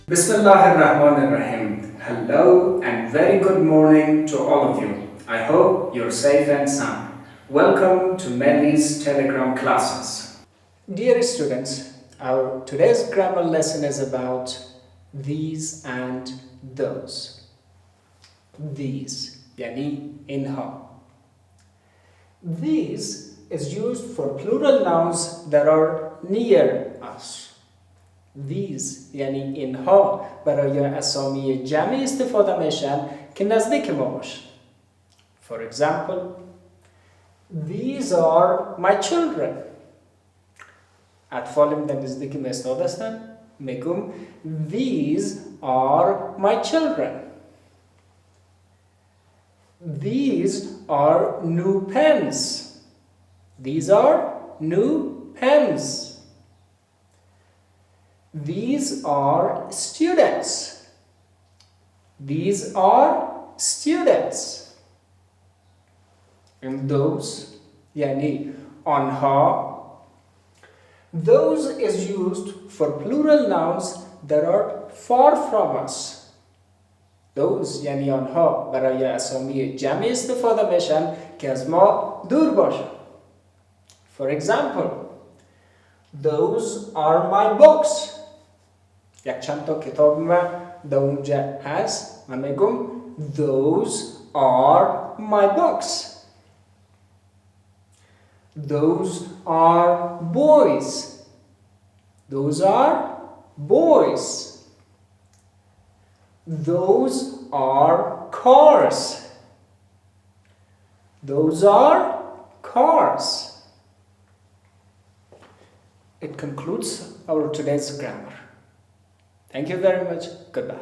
Bismillahirrahmanirrahim. Hello and very good morning to all of you. I hope you're safe and sound. Welcome to Melly's Telegram classes. Dear students, our today's grammar lesson is about these and those. These, yani inha. These is used for plural nouns that are near us. These یعنی اینها برای اسامی جمعی استفاده میشن که نزدیک ما باشن. For example, these are my children. اطفالم در نزدیک ما استاد هستن. میگم these are my children. These are new pens. These are new pens. These are students. These are students. And those, yani anha. Those is used for plural nouns that are far from us. Those, yani anha, برای اسامی جمعی استفاده میشن که از ما دور باشن. For example, those are my books. یک چند تا کتاب من در اونجا هست. من میگم those are my books. Those are boys. Those are boys. Those are cars. Those are cars. It concludes our today's grammar. Thank you very much. Goodbye.